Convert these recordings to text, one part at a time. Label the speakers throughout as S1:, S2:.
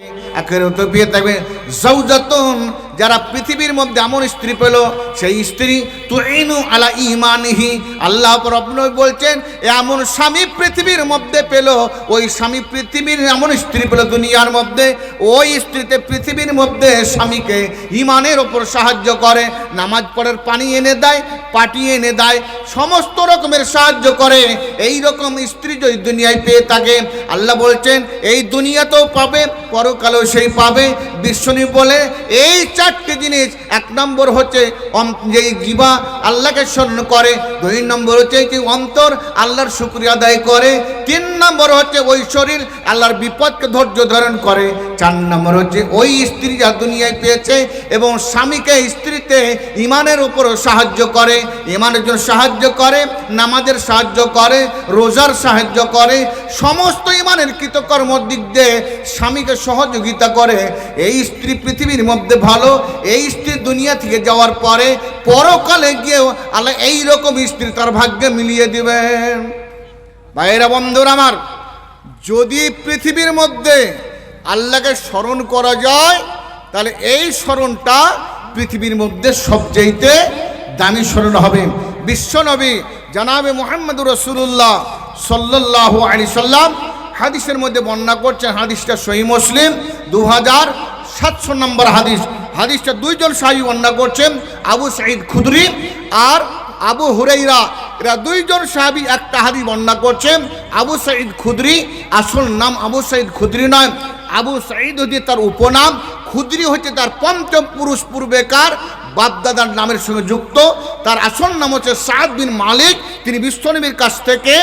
S1: আখিরাতে পেয়ে থাকবে জাওজাতুন, যারা পৃথিবীর মধ্যে এমন স্ত্রী পেল, সেই স্ত্রী তুইনু আলা ঈমানিহি, আল্লাহ রাব্বুল বলছেন এমন স্বামী পৃথিবীর মধ্যে পেল, ওই স্বামী পৃথিবীর এমন স্ত্রী পেল দুনিয়ার মধ্যে, ওই স্ত্রীতে পৃথিবীর মধ্যে স্বামীকে ঈমানের ওপর সাহায্য করে, নামাজ পড়ার পানি এনে দেয়, পাটি এনে দেয়, সমস্ত রকমের সাহায্য করে। এই রকম স্ত্রী যদি দুনিয়ায় পেয়ে থাকে, আল্লাহ বলছেন এই দুনিয়াতেও পাবে, পরকালেও সেই পাবে। বিশ্বনবী বলে এই চারটি জিনিস, এক নম্বর হচ্ছে যে জিহ্বা আল্লাহকে স্মরণ করে, দুই নম্বর হচ্ছে যে অন্তর আল্লাহর শুকরিয়া আদায় করে, তিন নম্বর হচ্ছে ওই শরীর আল্লাহর বিপদকে ধৈর্য ধারণ করে, চার নম্বর হচ্ছে ওই স্ত্রী যা দুনিয়ায় পেয়েছে এবং স্বামীকে স্ত্রীতে ঈমানের উপরও সাহায্য করে, ঈমানের জন্য সাহায্য করে, নামাজের সাহায্য করে, রোজার সাহায্য করে, সমস্ত ঈমানের কৃতকর্মর দিক দিয়ে স্বামীকে সহযোগিতা করে। এই স্ত্রী পৃথিবীর মধ্যে ভালো, এই স্ত্রী দুনিয়া থেকে যাওয়ার পরে পরকালে গিয়েও আল্লাহ এইরকম স্ত্রী তার ভাগ্যে মিলিয়ে দিবেন। ভাইয়েরা বন্ধুরা আমার, যদি পৃথিবীর মধ্যে আল্লাহকে স্মরণ করা যায়, তাহলে এই স্মরণটা পৃথিবীর মধ্যে সবচেয়ে দামি স্মরণ হবে। বিশ্বনবী জনাবে মুহাম্মদুর রাসূলুল্লাহ সাল্লাল্লাহু আলাইহি সাল্লাম হাদিসের মধ্যে বর্ণনা করছেন, হাদিসটা সহিহ মুসলিম 2700 নম্বর হাদিস। হাদিসটা দুইজন সাহাবী বর্ণনা করছেন, আবু সাঈদ খুদরি আর আবু হুরাইরা, এরা দুইজন সাহাবী একটা হাদিস বর্ণনা করছেন। আবু সাঈদ খুদরি, আসল নাম আবু সাঈদ খুদরি নয়, আবু সাঈদ হচ্ছে তার উপনাম, খুদরি হচ্ছে তার পঞ্চম পুরুষ পূর্বেকার বাপদাদার নামের সঙ্গে যুক্ত। তার আসল নাম হচ্ছে সাদ বিন মালিক। তিনি বিশ্বনবীর কাছ থেকে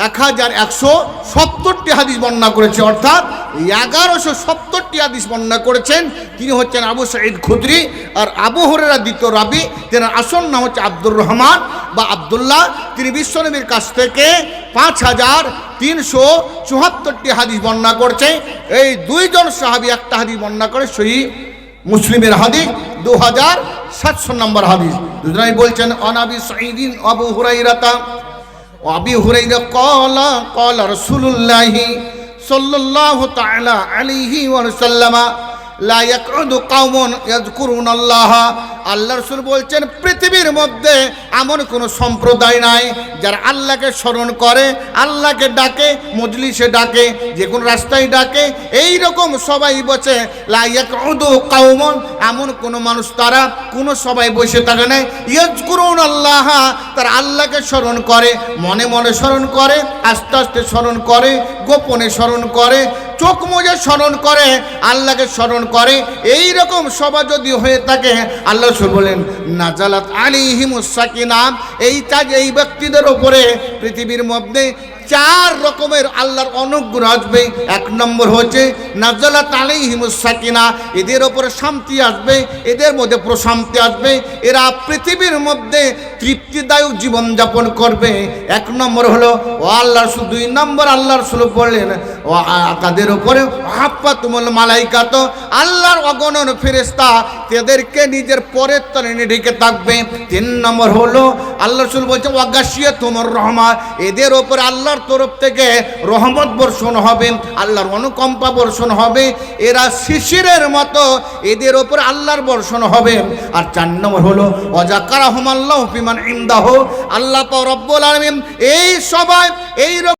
S1: 1170টি হাদিস বর্ণনা করেছে, অর্থাৎ 1170টি হাদিস বর্ণনা করেছেন। তিনি হচ্ছেন আবু সাঈদ খুদরি। আর আবু হুরায়রা দ্বিতীয় রাবী, তেনার আসল নাম হচ্ছে আব্দুর রহমান বা আব্দুল্লাহ। তিনি বিশ্বনবীর কাছ থেকে 5374টি হাদিস বর্ণনা করছে। এই দুইজন সাহাবী একটা হাদিস বর্ণনা করে, সহিহ মুসলিমের হাদিস 2700 নম্বর হাদিস। দুজনেই বলছেন অনাবি সাঈদিন আবু হুরায়রা আবি হুরায়রা ক্বালা রাসূলুল্লাহি সাল্লাল্লাহু তাআলা আলাইহি ওয়া সাল্লাম লা ইয়াকউদু কওমুন ইয়াযকুরুনাল্লাহ। আল্লাহ রাসূল বলছেন পৃথিবীর মধ্যে এমন কোনো সম্প্রদায় নাই যারা আল্লাহকে স্মরণ করে, আল্লাহকে ডাকে, মজলিসে ডাকে, যে কোনো রাস্তায় ডাকে, এই রকম সবাই বসে। লা ইয়াকউদু কওমুন, এমন কোনো মানুষ তারা কোনো সবাই বসে থাকে না। ইয়াযকুরুনাল্লাহ, তারা আল্লাহকে স্মরণ করে, মনে মনে স্মরণ করে, আস্তে আস্তে স্মরণ করে, গোপনে স্মরণ করে, চোখ মুজে স্মরণ করে, আল্লাহকে স্মরণ করে। এই রকম সভা যদি হয়ে থাকে, আল্লাহ রাসূল বলেন নাজালাত আলাইহিমুস সাকিনা, এই ব্যক্তিদের উপরে পৃথিবীর মধ্যে 4 রকমের আল্লাহর অনুগ্রহ আসবে। এক নম্বর হচ্ছে নাজালাত আলাইহিমুস সাকিনা, এদের উপরে শান্তি আসবে, এদের মধ্যে প্রশান্তি আসবে, এরা পৃথিবীর মধ্যে তৃপ্তিদায়ক জীবনযাপন করবে। এক নম্বর হলো ও আল্লাহ রাসূল। 2 নম্বর আল্লাহ রাসূল বললেন ও তাদের উপরে হাফাতুল মালাইকাত, আল্লাহর অগণন ফেরেশতা তাদেরকে নিজের পরের তলে ঢেকে থাকবে। 3 নম্বর হলো আল্লাহ রাসূল বলছেন ওয়াগাশিয়াতুমুর রহমা, এদের উপরে আল্লাহর তরফ থেকে রহমত বর্ষণ হবে, আল্লাহর অনুকম্পা বর্ষণ হবে, এরা শিশিরের মতো এদের উপর আল্লাহর বর্ষণ হবে। আর 4 নম্বর হলো ওয়াজাকারাহুমাল্লাহু ফিমান ইনদাহু, আল্লাহ পাক রব্বুল আলামিন এই সবাই এই